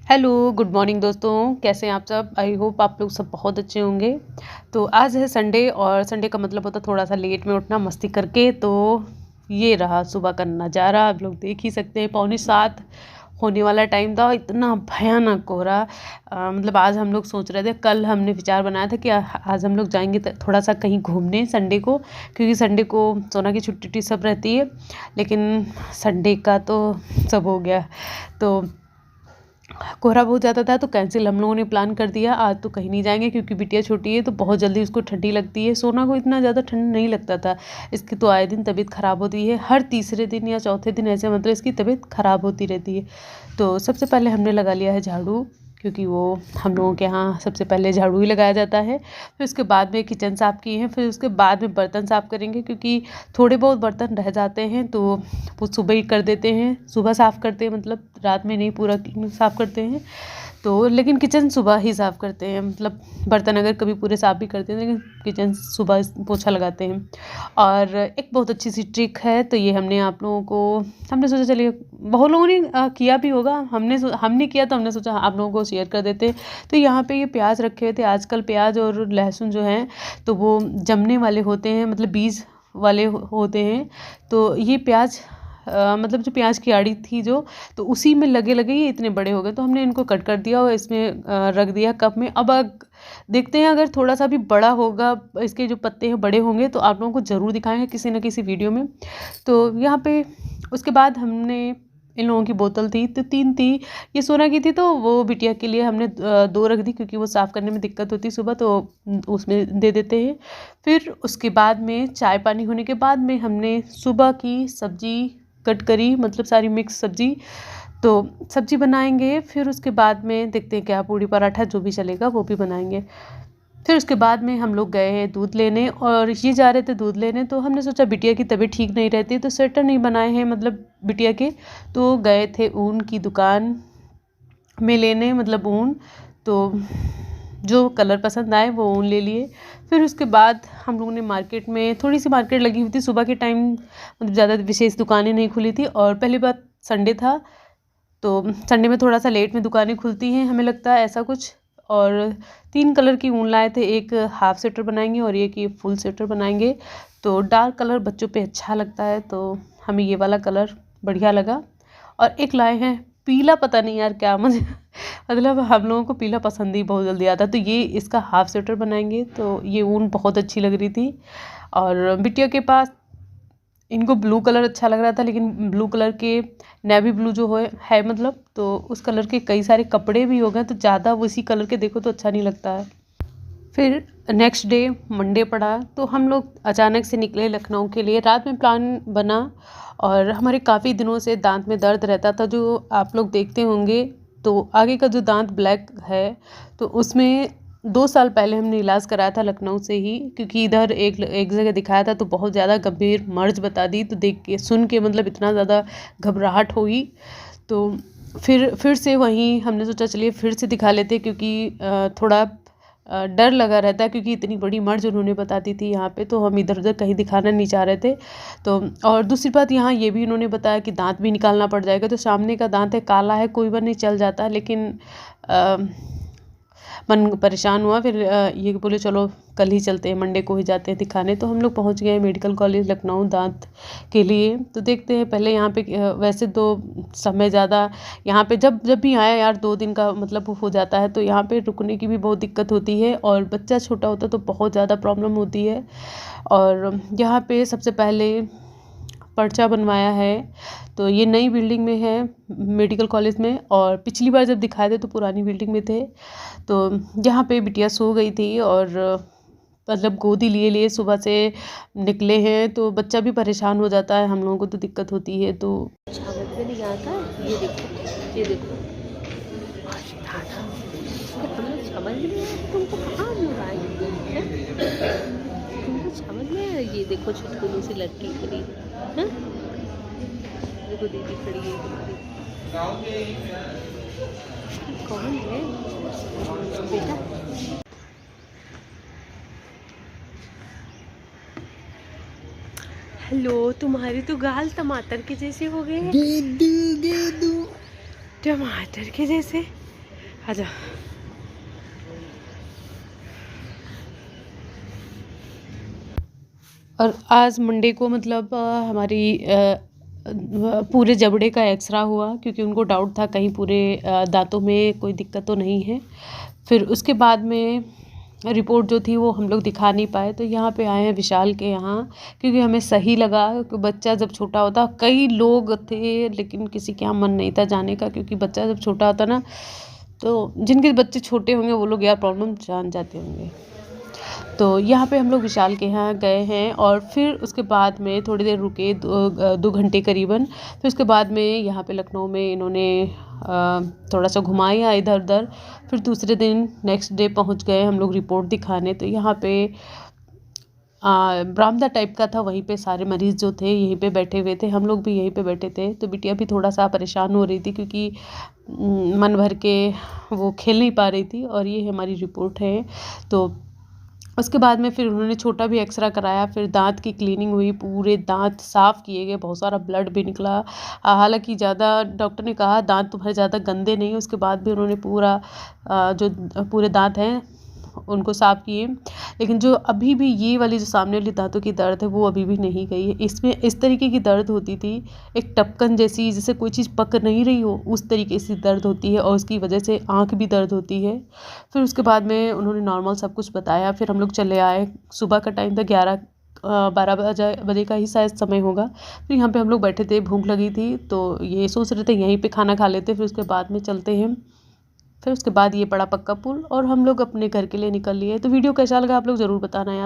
Hello, good morning दोस्तों। कैसे हैं आप सब? आई होप आप लोग सब बहुत अच्छे होंगे। तो आज है संडे और संडे का मतलब होता है थोड़ा सा लेट में उठना मस्ती करके। तो ये रहा सुबह का नज़ारा, आप लोग देख ही सकते हैं। 6:45 होने वाला टाइम था, इतना भयानक कोहरा। मतलब आज हम लोग सोच रहे थे, कल हमने विचार बनाया था कि आज हम लोग जाएंगे थोड़ा सा कहीं घूमने संडे को, क्योंकि संडे को सोना की छुट्टी सब रहती है। लेकिन संडे का तो सब हो गया। तो कोहरा बहुत ज़्यादा था तो कैंसिल हम लोगों ने प्लान कर दिया। आज तो कहीं नहीं जाएंगे क्योंकि बिटिया छोटी है तो बहुत जल्दी उसको ठंडी लगती है। सोना को इतना ज़्यादा ठंड नहीं लगता था। इसकी तो आए दिन तबीयत ख़राब होती है, हर तीसरे दिन या चौथे दिन ऐसे मतलब इसकी तबीयत ख़राब होती रहती है। तो सबसे पहले हमने लगा लिया है झाड़ू, क्योंकि वो हम लोगों के यहाँ सबसे पहले झाड़ू ही लगाया जाता है। फिर उसके बाद में किचन साफ़ किए हैं, फिर उसके बाद में बर्तन साफ़ करेंगे, क्योंकि थोड़े बहुत बर्तन रह जाते हैं तो वो सुबह ही कर देते हैं। सुबह साफ़ करते हैं, मतलब रात में नहीं, पूरा साफ़ करते हैं। तो लेकिन किचन सुबह ही साफ़ करते हैं, मतलब बर्तन अगर कभी पूरे साफ़ भी करते हैं लेकिन किचन सुबह पोछा लगाते हैं। और एक बहुत अच्छी सी ट्रिक है, तो ये हमने सोचा चलिए बहुत लोगों ने किया भी होगा, हमने किया तो हमने सोचा आप लोगों को शेयर कर देते। तो यहाँ पे ये प्याज रखे हुए थे। आजकल प्याज और लहसुन जो हैं तो वो जमने वाले होते हैं, मतलब बीज वाले होते हैं। तो ये प्याज मतलब जो प्याज की आड़ी थी जो, तो उसी में लगे लगे ये इतने बड़े हो गए। तो हमने इनको कट कर दिया और इसमें रख दिया कप में। अब देखते हैं अगर थोड़ा सा भी बड़ा होगा, इसके जो पत्ते हैं बड़े होंगे तो आप लोगों को ज़रूर दिखाएंगे किसी न किसी वीडियो में। तो यहाँ पे उसके बाद हमने इन लोगों की बोतल थी तो 3 थी, ये सोना की थी तो वो बिटिया के लिए हमने 2 रख दी, क्योंकि वो साफ़ करने में दिक्कत होती सुबह, तो उसमें दे देते हैं। फिर उसके बाद में चाय पानी होने के बाद में हमने सुबह की सब्जी कट करी, मतलब सारी मिक्स सब्जी। तो सब्जी बनाएंगे, फिर उसके बाद में देखते हैं क्या पूड़ी पराठा जो भी चलेगा वो भी बनाएंगे। फिर उसके बाद में हम लोग गए हैं दूध लेने, और ये जा रहे थे दूध लेने तो हमने सोचा बिटिया की तबीयत ठीक नहीं रहती तो स्वेटर नहीं बनाए हैं मतलब बिटिया के, तो गए थे ऊन की दुकान में लेने, मतलब ऊन। तो जो कलर पसंद आए वो ऊन ले लिए। फिर उसके बाद हम लोगों ने मार्केट में, थोड़ी सी मार्केट लगी हुई थी सुबह के टाइम, मतलब ज़्यादा विशेष दुकानें नहीं खुली थी। और पहली बात संडे था, तो संडे में थोड़ा सा लेट में दुकानें खुलती हैं, हमें लगता है ऐसा कुछ। और 3 कलर की ऊन लाए थे, एक हाफ स्वेटर बनाएंगे और एक ये फुल स्वेटर बनाएंगे। तो डार्क कलर बच्चों पे अच्छा लगता है तो हमें ये वाला कलर बढ़िया लगा। और एक लाए हैं पीला, पता नहीं यार क्या मुझे मतलब हम लोगों को पीला पसंद ही बहुत जल्दी आता है। तो ये इसका हाफ स्वेटर बनाएंगे, तो ये ऊन बहुत अच्छी लग रही थी। और बिटिया के पास इनको ब्लू कलर अच्छा लग रहा था, लेकिन ब्लू कलर के नेवी ब्लू जो है मतलब, तो उस कलर के कई सारे कपड़े भी हो गए तो ज़्यादा वो इसी कलर के देखो तो अच्छा नहीं लगता है। फिर नेक्स्ट डे मंडे पड़ा तो हम लोग अचानक से निकले लखनऊ के लिए। रात में प्लान बना, और हमारे काफ़ी दिनों से दांत में दर्द रहता था, जो आप लोग देखते होंगे। तो आगे का जो दांत ब्लैक है तो उसमें 2 साल पहले हमने इलाज कराया था लखनऊ से ही, क्योंकि इधर एक जगह दिखाया था तो बहुत ज़्यादा गंभीर मर्ज बता दी। तो देख के सुन के मतलब इतना ज़्यादा घबराहट हुई। तो फिर से वहीं हमने सोचा चलिए फिर से दिखा लेते, क्योंकि थोड़ा डर लगा रहता है, क्योंकि इतनी बड़ी मर्ज उन्होंने बता दी थी यहाँ पे, तो हम इधर उधर कहीं दिखाना नहीं चाह रहे थे। तो और दूसरी बात यहाँ ये भी इन्होंने बताया कि दांत भी निकालना पड़ जाएगा। तो सामने का दांत है, काला है, कोई बार नहीं चल जाता, लेकिन मन परेशान हुआ। फिर ये बोले चलो कल ही चलते हैं, मंडे को ही जाते हैं दिखाने। तो हम लोग पहुँच गए मेडिकल कॉलेज लखनऊ दांत के लिए। तो देखते हैं पहले यहाँ पे वैसे तो समय ज़्यादा यहाँ पे जब भी आया यार 2 दिन का मतलब हो जाता है, तो यहाँ पे रुकने की भी बहुत दिक्कत होती है, और बच्चा छोटा होता है तो बहुत ज़्यादा प्रॉब्लम होती है। और यहाँ पे सबसे पहले पर्चा बनवाया है, तो ये नई बिल्डिंग में है मेडिकल कॉलेज में, और पिछली बार जब दिखाए थे तो पुरानी बिल्डिंग में थे। तो यहाँ पे बिटिया सो गई थी, और मतलब गोदी लिए लिए सुबह से निकले हैं, तो बच्चा भी परेशान हो जाता है, हम लोगों को तो दिक्कत होती है। तो नहीं आता, ये देखो ये देखो, समझ में तुमको कहाँ मिल रहा है, तुमको समझ में आया? ये देखो छुटकुली सी लड़की खड़ी है, देखो दीदी खड़ी है, कौन है बेटा? हेलो, तुम्हारे तो गाल टमाटर के जैसे हो गए हैं। टमाटर के जैसे आजा। और आज मंडे को मतलब हमारी पूरे जबड़े का एक्सरा हुआ, क्योंकि उनको डाउट था कहीं पूरे दांतों में कोई दिक्कत तो नहीं है। फिर उसके बाद में रिपोर्ट जो थी वो हम लोग दिखा नहीं पाए, तो यहाँ पे आए हैं विशाल के यहाँ, क्योंकि हमें सही लगा कि बच्चा जब छोटा होता, कई लोग थे लेकिन किसी के यहाँ मन नहीं था जाने का, क्योंकि बच्चा जब छोटा होता ना, तो जिनके बच्चे छोटे होंगे वो लोग यार प्रॉब्लम जान जाते होंगे। तो यहाँ पे हम लोग विशाल के यहाँ गए हैं, और फिर उसके बाद में थोड़ी देर रुके, 2 घंटे करीबन। फिर उसके बाद में यहाँ पे लखनऊ में इन्होंने थोड़ा सा घुमाया इधर उधर। फिर दूसरे दिन नेक्स्ट डे पहुँच गए हम लोग रिपोर्ट दिखाने। तो यहाँ पे बरामदा टाइप का था, वहीं पे सारे मरीज़ जो थे यहीं पे बैठे हुए थे, हम लोग भी यहीं पे बैठे थे। तो बिटिया भी थोड़ा सा परेशान हो रही थी, क्योंकि मन भर के वो खेल नहीं पा रही थी। और ये हमारी रिपोर्ट है। तो उसके बाद में फिर उन्होंने छोटा भी एक्सरा कराया, फिर दांत की क्लीनिंग हुई, पूरे दांत साफ़ किए गए, बहुत सारा ब्लड भी निकला। हालांकि ज़्यादा डॉक्टर ने कहा दांत तुम्हारे ज़्यादा गंदे नहीं, उसके बाद भी उन्होंने पूरा जो पूरे दांत हैं उनको साफ़ किए। लेकिन जो अभी भी ये वाली जो सामने वाली दांतों की दर्द है वो अभी भी नहीं गई है। इसमें इस तरीके की दर्द होती थी, एक टपकन जैसी, जैसे कोई चीज़ पक नहीं रही हो उस तरीके से दर्द होती है, और उसकी वजह से आँख भी दर्द होती है। फिर उसके बाद में उन्होंने नॉर्मल सब कुछ बताया, फिर हम लोग चले आए। सुबह का टाइम था, 12 बजे का ही शायद समय होगा। फिर यहाँ पे हम लोग बैठे थे, भूख लगी थी, तो ये सोच रहे थे यहीं पे खाना खा लेते, फिर उसके बाद में चलते हैं। फिर उसके बाद ये पड़ा पक्का पुल, और हम लोग अपने घर के लिए निकल लिए। तो वीडियो कैसा लगा आप लोग ज़रूर बताना यार।